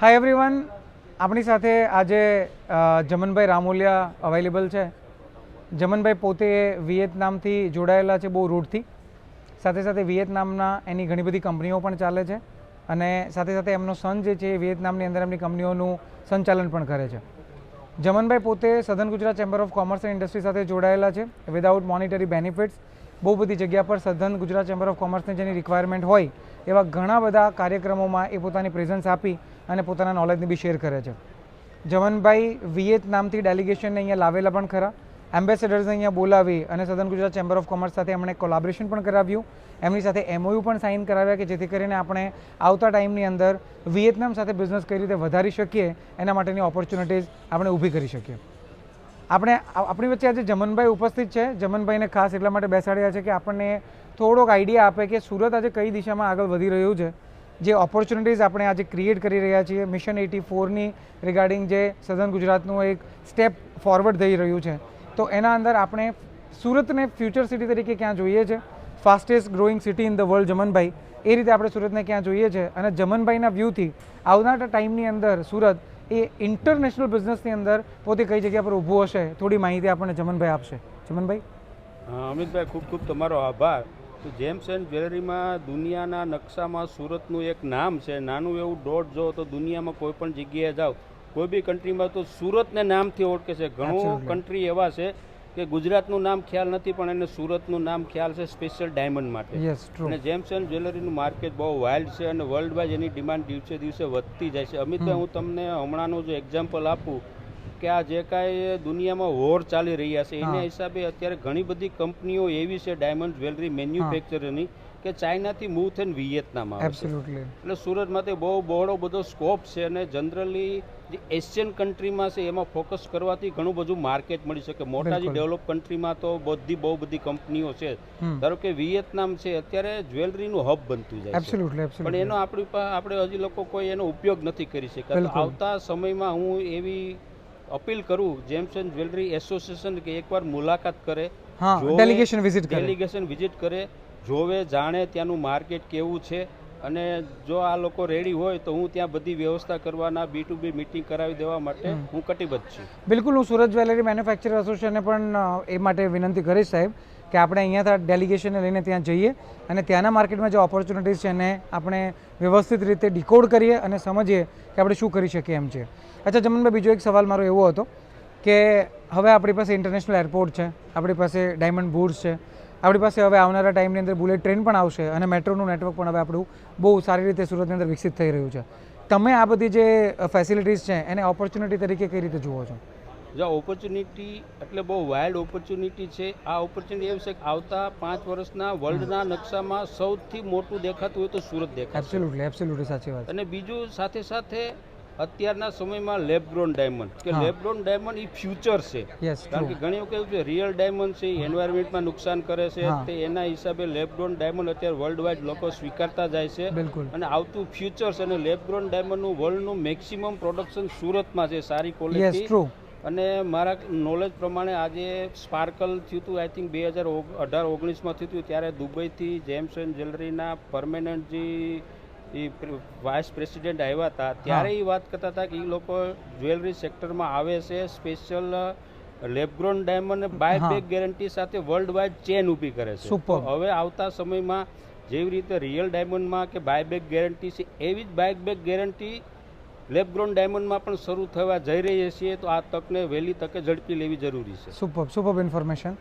Hi everyone, આપણી સાથે આજે જમનભાઈ રામોલિયા અવેલેબલ છે. જમનભાઈ પોતે વિયેતનામથી જોડાયેલા છે બહુ રૂટથી. સાથે સાથે વિયેતનામના એની ઘણી બધી કંપનીઓ પણ ચાલે છે અને સાથે સાથે એમનો સન જે છે એ વિયેતનામની અંદર એમની કંપનીઓનું સંચાલન પણ કરે છે. જમનભાઈ પોતે સધન Gujarat chamber of commerce and industry સાથે જોડાયેલા છે વિધાઉટ મોનિટરી બેનિફિટ્સ. બહુ બધી જગ્યા પર સધન ગુજરાત ચેમ્બર ઓફ કોમર્સની જેની રિક્વાયરમેન્ટ હોય એવા ઘણા બધા કાર્યક્રમોમાં એ પોતાની પ્રેઝન્સ આપી અને પોતાના નોલેજને બી શેર કરે છે. જમનભાઈ વિયેતનામથી ડેલિગેશનને અહીંયા લાવેલા પણ ખરા. એમ્બેસેડર્સને અહીંયા બોલાવી અને સધન ગુજરાત ચેમ્બર ઓફ કોમર્સ સાથે એમણે કોલાબરેશન પણ કરાવ્યું. એમની સાથે MOU પણ સાઇન કરાવ્યા કે જેથી કરીને આપણે આવતા ટાઈમની અંદર વિયેતનામ સાથે બિઝનેસ કઈ રીતે વધારી શકીએ એના માટેની ઓપોર્ચ્યુનિટીઝ આપણે ઊભી કરી શકીએ. આપણી વચ્ચે આજે જમનભાઈ ઉપસ્થિત છે. જમનભાઈને ખાસ એટલા માટે બેસાડ્યા છે કે આપણને થોડોક આઈડિયા આપે કે સુરત આજે કઈ દિશામાં આગળ વધી રહ્યું છે, જે ઓપોર્ચ્યુનિટીઝ આપણે આજે ક્રિએટ કરી રહ્યા છીએ. મિશન 84ની રિગાર્ડિંગ જે સધન ગુજરાતનું એક સ્ટેપ ફોરવર્ડ થઈ રહ્યું છે, તો એના અંદર આપણે સુરતને ફ્યુચર સિટી તરીકે ક્યાં જોઈએ છે, fastest growing city in the world Jamanbhai, એ રીતે આપણે સુરતને ક્યાં જોઈએ છે અને જમનભાઈના વ્યૂથી આવનારા ટાઈમની અંદર સુરત એ ઇન્ટરનેશનલ બિઝનેસની અંદર પોતે કઈ જગ્યા પર ઊભું હશે, થોડી માહિતી આપણને જમનભાઈ આપશે. જમનભાઈ. અમિતભાઈ, ખૂબ ખૂબ તમારો આભાર. તો જેમ્સ એન્ડ જ્વેલરીમાં દુનિયાના નકશામાં સુરતનું એક નામ છે. નાનું એવું ડોટ જો તો દુનિયામાં કોઈ પણ જગ્યાએ જાઓ, કોઈ બી કન્ટ્રીમાં તો સુરતને નામથી ઓળખે છે. ઘણું કન્ટ્રી એવા છે કે ગુજરાતનું નામ ખ્યાલ નથી પણ એને સુરતનું નામ ખ્યાલ છે સ્પેશિયલ ડાયમંડ માટે. અને જેમ્સ એન્ડ જ્વેલરીનું માર્કેટ બહુ વાઇલ્ડ છે અને વર્લ્ડ વાઇઝ એની ડિમાન્ડ દિવસે દિવસે વધતી જાય છે. અમિતભાઈ, હું તમને હમણાંનું જો એક્ઝામ્પલ આપું કે આ જે કાંઈ દુનિયામાં વોર ચાલી રહ્યા છે એના હિસાબે અત્યારે ઘણી બધી કંપનીઓ એવી છે ડાયમંડ જ્વેલરી મેન્યુફેક્ચરની કે ચાઇનાથી મૂવ થઈને વિયેતનામ આવે છે. એટલે સુરતમાં બહુ બહોળો બધો સ્કોપ છે અને જનરલી જે એશિયન કન્ટ્રીમાં છે એમાં ફોકસ કરવાથી ઘણું બધું માર્કેટ મળી શકે. મોટા જે ડેવલપ કન્ટ્રીમાં તો બહુ બધી કંપનીઓ છે. ધારો કે વિયેતનામ છે અત્યારે જ્વેલરીનું હબ બનતું જાય છે, પણ એનો આપણે હજી લોકો કોઈ એનો ઉપયોગ નથી કરી શક્યા. તો આવતા સમયમાં હું એવી અપીલ કરું જેમ્સ એન્ડ જ્વેલરી એસોસિએશન કે એકવાર મુલાકાત કરે, ડેલિગેશન વિઝિટ કરે, જોવે, જાણે ત્યાંનું માર્કેટ કેવું છે અને જો આ લોકો રેડી હોય તો હું ત્યાં બધી વ્યવસ્થા કરવાના B2B મીટિંગ કરાવી દેવા માટે હું કટિબદ્ધ છું. બિલકુલ, હું સુરત જ્વેલરી મેન્યુફેક્ચર એસોસિએશનને પણ એ માટે વિનંતી કરીશ સાહેબ કે આપણે અહીંયાથી ડેલિગેશનને લઈને ત્યાં જઈએ અને ત્યાંના માર્કેટમાં જે ઓપોર્ચ્યુનિટીઝ છે એને આપણે વ્યવસ્થિત રીતે ડિકોડ કરીએ અને સમજીએ કે આપણે શું કરી શકીએ એમ છે. અચ્છા જમનભાઈ, બીજો એક સવાલ મારો એવો હતો કે હવે આપણી પાસે ઇન્ટરનેશનલ એરપોર્ટ છે, આપણી પાસે ડાયમંડ બુર્સ છે, આપણી પાસે હવે આવનારા ટાઈમની અંદર બુલેટ ટ્રેન પણ આવશે અને મેટ્રોનું નેટવર્ક પણ હવે આપણું બહુ સારી રીતે સુરતની અંદર વિકસિત થઈ રહ્યું છે. તમે આ બધી જે ફેસિલિટીઝ છે એને ઓપોર્ચ્યુનિટી તરીકે કઈ રીતે જુઓ છો? જો ઓપોર્ચ્યુનિટી એટલે બહુ વાઇલ્ડ ઓપોર્ચ્યુનિટી છે. આ ઓપોર્ચ્યુનિટી એવું છે કે આવતા 5 વર્ષના વર્લ્ડના નકશામાં સૌથી મોટું દેખાતું હોય તો સુરત દેખાશે. એબ્સોલ્યુટલી સાચી વાત. અને બીજું સાથે સાથે અત્યારના સમયમાં લેબ ગ્રોન ડાયમંડ કે લેબ ગ્રોન ડાયમંડ એ ફ્યુચર છે. કારણ કે ઘણી વખત એવું છે રિયલ ડાયમંડ છે એન્વાયરમેન્ટમાં નુકસાન કરે છે, તે એના હિસાબે લેબ ગ્રોન ડાયમંડ અત્યારે વર્લ્ડ વાઇડ લોકો સ્વીકારતા જાય છે અને આવતું ફ્યુચર છે. અને લેબ ગ્રોન ડાયમંડનું વર્લ્ડનું મેક્સિમમ પ્રોડક્શન સુરતમાં છે, સારી ક્વોલિટી. અને મારા નોલેજ પ્રમાણે આજે સ્પાર્કલ થયું હતું, આઈ થિંક 2018-19માં થયું હતું, ત્યારે દુબઈથી જેમ્સ એન્ડ જ્વેલરીના પરમેનન્ટ જે વાઇસ પ્રેસિડેન્ટ આવ્યા હતા ત્યારે એ વાત કરતા હતા કે એ લોકો જ્વેલરી સેક્ટરમાં આવે છે, special lab grown diamond buy back guarantee સાથે વર્લ્ડ વાઇડ ચેન ઊભી કરે છે. હવે આવતા સમયમાં જેવી રીતે રિયલ ડાયમંડમાં કે બાય બેક ગેરંટી છે એવી જ બાય બેક ગેરંટી લેબગ્રોન ડાયમંડમાં પણ શરૂ થવા જઈ રહી છીએ. તો આ તકને વહેલી તકે ઝડપી લેવી જરૂરી છે. Super information.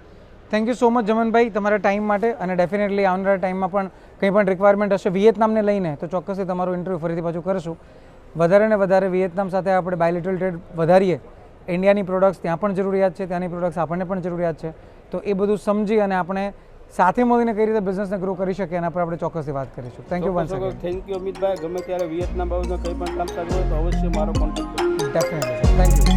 Thank you so much Jamanbhai તમારા ટાઈમ માટે. અને ડેફિનેટલી આવનારા ટાઈમમાં પણ કંઈ પણ રિક્વાયરમેન્ટ હશે વિયેતનામને લઈને તો ચોક્કસથી તમારું ઇન્ટરવ્યૂ ફરીથી પાછું કરીશું. વધારે ને વધારે વિયેતનામ સાથે આપણે બાયલેટરલ ટ્રેડ વધારીએ. ઇન્ડિયાની પ્રોડક્ટ્સ ત્યાં પણ જરૂરિયાત છે, ત્યાંની પ્રોડક્ટ્સ આપણને પણ જરૂરિયાત છે. તો એ બધું સમજી અને આપણે સાથે મળીને કઈ રીતે બિઝનેસને ગ્રો કરી શકીએ એના પર આપણે ચોક્કસથી વાત કરીશું. Thank you once again. Thank you Amitbhai. ગમે ત્યારે વિયેતનામ બાબતમાં કંઈ પણ કામ ચાલુ હોય તો અવશ્ય મારો કોન્ટેક્ટ કરો. ડેફિનેટલી. Thank you.